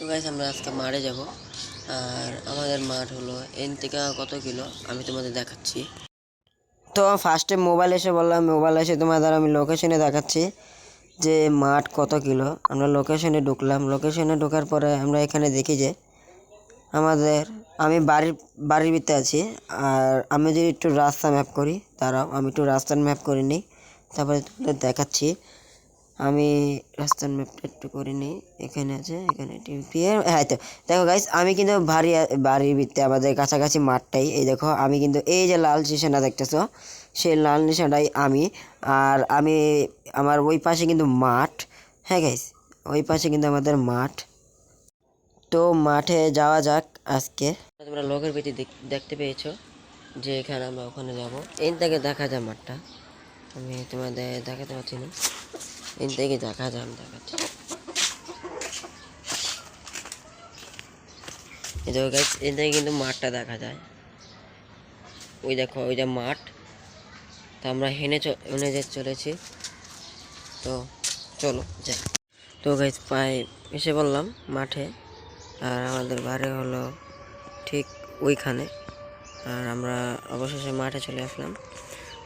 তো গাইস আমরা আজকে মাঠে যাব। আর আমাদের মাঠ হলো এন থেকে কত কিলো আমি তোমাদের দেখাচ্ছি। তো ফার্স্টে মোবাইল এসে বললাম, মোবাইল এসে তোমাদের আমি লোকেশনে দেখাচ্ছি যে মাঠ কত কিলো। আমরা লোকেশনে ঢুকলাম, লোকেশনে ঢোকার পরে আমরা এখানে দেখি যে আমাদের আমি বাড়ির ভিতরে আছি। আর আমি যদি একটু রাস্তা ম্যাপ করি, দাঁড়াও আমি একটু রাস্তার ম্যাপ করে নিই, তারপরে তোমাদের দেখাচ্ছি। আমি রাস্তার ম্যাপটা একটু করে নিই, এখানে আছে, এখানে হ্যাঁ। তো দেখো গাইস, আমি কিন্তু বাড়ির ভিতরে আমাদের কাছাকাছি মাঠটাই। এই দেখো আমি কিন্তু এই যে লাল নিশানা দেখতেছো, সেই লাল নিশানাটাই আমি। আর আমি আমার ওই পাশে কিন্তু মাঠ। হ্যাঁ গাইস, ওই পাশে কিন্তু আমাদের মাঠ। তো মাঠে যাওয়া যাক আজকে। তোমরা লোকের ভিতরে দেখতে পেয়েছো যে এখানে আমরা ওখানে যাব। এই থেকে দেখা যায় মাঠটা, আমি তোমাদের দেখাতে পারছি না। এন থেকে দেখা যায়, আমি দেখাচ্ছি। এই দেখো গাইস, এন থেকে কিন্তু মাঠটা দেখা যায়। ওই দেখো, ওই যে মাঠ। তো আমরা হেনে যে চলেছি। তো চলো যাই। তো গাইস প্রায় এসে বললাম মাঠে। আর আমাদের বাড়ি হলো ঠিক ওইখানে। আর আমরা অবশেষে মাঠে চলে আসলাম।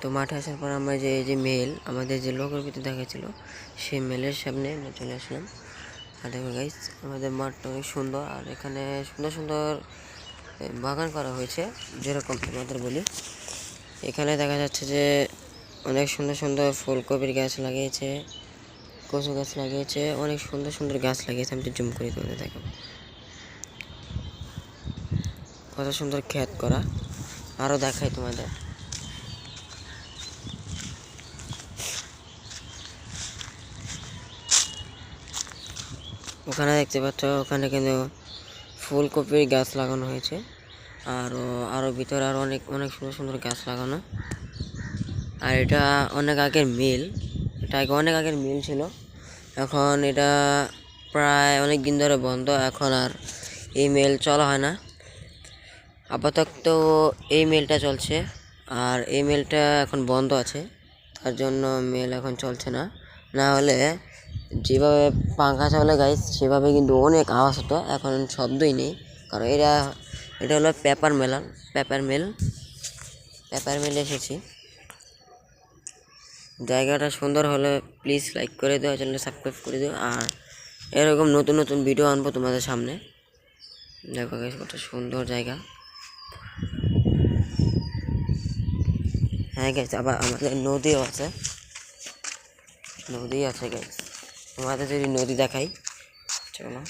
তো মাঠে আসার পর আমরা যে এই যে মেল আমাদের যে লোকের ভিতরে দেখাচ্ছিল, সেই মেলের সামনে আমরা চলে আসলাম। আর দেখো গাইস, আমাদের মাঠটা অনেক সুন্দর। আর এখানে সুন্দর সুন্দর বাগান করা হয়েছে। যেরকম তোমাদের বলি, এখানে দেখা যাচ্ছে যে অনেক সুন্দর সুন্দর ফুলকপির গাছ লাগিয়েছে, কচু গাছ লাগিয়েছে, অনেক সুন্দর সুন্দর গাছ লাগিয়েছে। আমি জুম করে তোমাদের দেখাবো, কত সুন্দর ক্ষেত করা। আরও দেখাই তোমাদের। ওখানে দেখতে পাচ্ছ, ওখানে কিন্তু ফুলকপির গাছ লাগানো হয়েছে। আরও ভিতরে আরও অনেক অনেক সুন্দর সুন্দর গাছ লাগানো। আর এটা অনেক আগের মিল, এটা আগে অনেক আগের মিল ছিল। এখন এটা প্রায় অনেক দিন ধরে বন্ধ, এখন আর এই মিল চলা হয় না। আপাতত এই মিলটা চলছে, আর এই মিলটা এখন বন্ধ আছে। তার জন্য মিল এখন চলছে না। না হলে যেভাবে পাঙ্খা চলে গাইস, সেভাবে কিন্তু অনেক আওয়াজ হতো। এখন শব্দই নেই, কারণ এটা হলো পেপার মিল এসেছি। জায়গাটা সুন্দর হলে প্লিজ লাইক করে দিও, চ্যানেলটা সাবস্ক্রাইব করে দিও। আর এরকম নতুন নতুন ভিডিও আনবো তোমাদের সামনে। দেখো গাইস, কত সুন্দর জায়গা। হ্যাঁ গাইস, আবার আমাদের নদীও আছে, গাইস। তোমাদের যদি নদী দেখাই, চলো।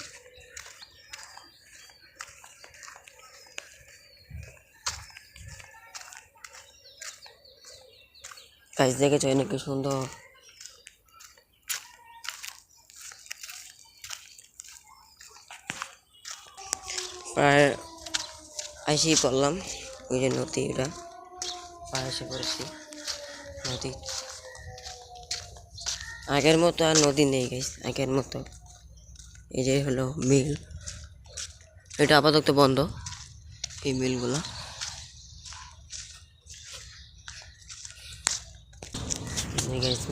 গাইস দেখেছো নাকি সুন্দর? প্রায় আইসি পড়লাম, ওই যে নদী, ওটা প্রায় এসে পড়েছি নদী। আগের মতো আর নদী নেই গাইস, আগের মতো। এই যে হলো মিল, এটা আপাতত বন্ধ, এই মিলগুলো।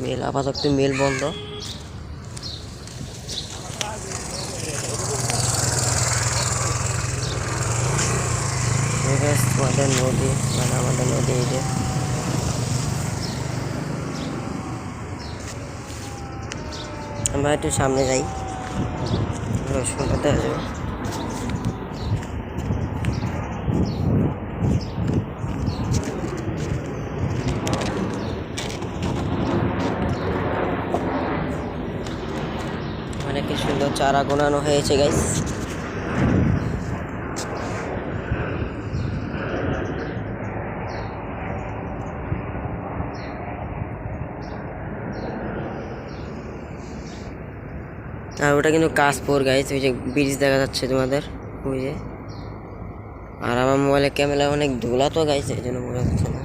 মিল আপাতত মিল বন্ধ। আমাদের নদী, মানে আমাদের নদী এই যে। আমরা একটু সামনে যাই, সুন্দরটা আসবো। অনেক সুন্দর চারা গোনানো হয়েছে গাইস। আর ওটা কিন্তু কাশপুর গাইস, ওই যে ব্রিজ দেখা যাচ্ছে তোমাদের, ওই যে। আর আমার মোবাইলের ক্যামেরা অনেক ধুলা তো গাইস, এই জন্য বোঝা যাচ্ছে না।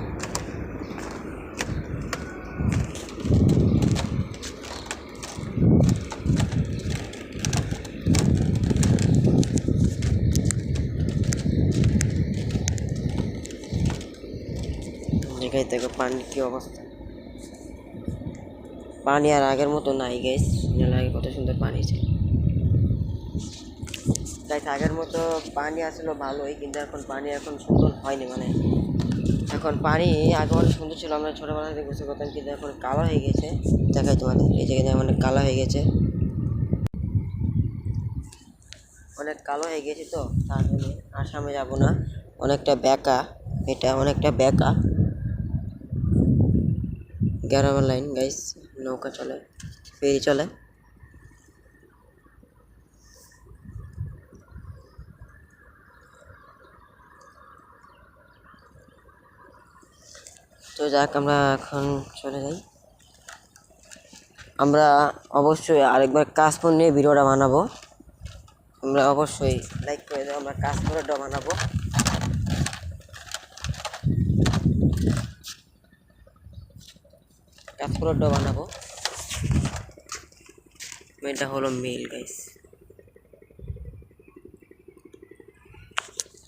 দেখাই দেখো পানির কি অবস্থা। পানি আর আগের মতো নাই গাইস, আগে কত সুন্দর পানি ছিল। গাইস আগের মতো পানি আসলো ভালোই, কিন্তু এখন পানি এখন সুন্দর হয়নি, মানে এখন পানি আগে অনেক সুন্দর ছিল, আমরা ছোটোবেলা থেকে গোসল করতাম, কিন্তু এখন কালো হয়ে গেছে। দেখাই তোমাদের, এই জায়গায় অনেক কালো হয়ে গেছে, অনেক কালো হয়ে গেছে, তো তার জন্য আর সামনে যাবো না, অনেকটা বেঁকা, এটা অনেকটা বেঁকা গ্রামের লাইন গাইস, নৌকা চলে, ফেরি চলে। তো যাক আমরা এখন চলে যাই। আমরা অবশ্যই আরেকবার কাশফুল নিয়ে ভিডিওটা বানাবো, আমরা অবশ্যই লাইক করে দেবো, আমরা কাশফুলেরটা বানাবো। কাশফুলেরটা বানাবো, এটা হলো মেল গাইস,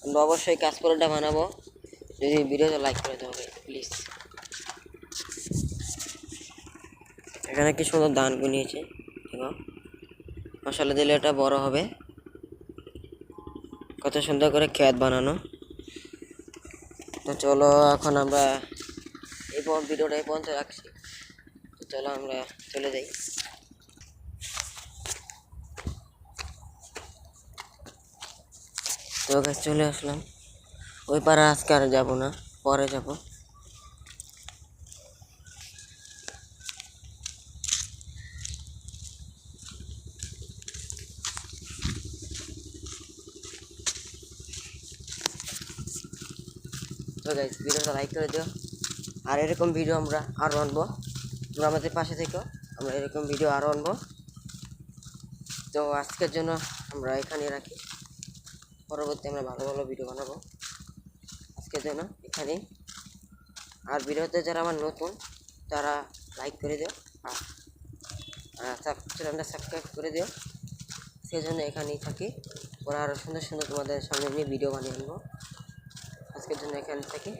আমরা অবশ্যই কাশফুলেরটা বানাবো। যদি ভিডিওতে লাইক করে দেবো প্লিজ। এখানে কি সুন্দর ধান বুনিয়েছে, দেখো মশলা দিলে এটা বড় হবে, কত সুন্দর করে ক্ষেত বানানো। তো চলো এখন আমরা এই ভিডিওটা এই পর্যন্ত রাখছি, তো চলো আমরা চলে যাই। তো গাছ চলে আসলাম, ওই পারে আজকে আর যাবো না, পরে যাবো। তো গাইস ভিডিওটা লাইক করে দিও, আর এরকম ভিডিও আমরা আরও আনবো, তোমরা আমাদের পাশে থেকো, আমরা এরকম ভিডিও আরও আনবো। তো আজকের জন্য আমরা এখানে রাখি, পরবর্তী আমরা ভালো ভালো ভিডিও বানাবো। আজকের জন্য এখানেই, আর ভিডিওতে যারা আমার নতুন তারা লাইক করে দিও, আর চ্যানেলটা সাবস্ক্রাইব করে দিও। সেই জন্য এখানেই থাকি, ওরা আরও সুন্দর সুন্দর তোমাদের সামনে নিয়ে ভিডিও বানিয়ে আনবো। আজকের জন্য এখানে থাকি।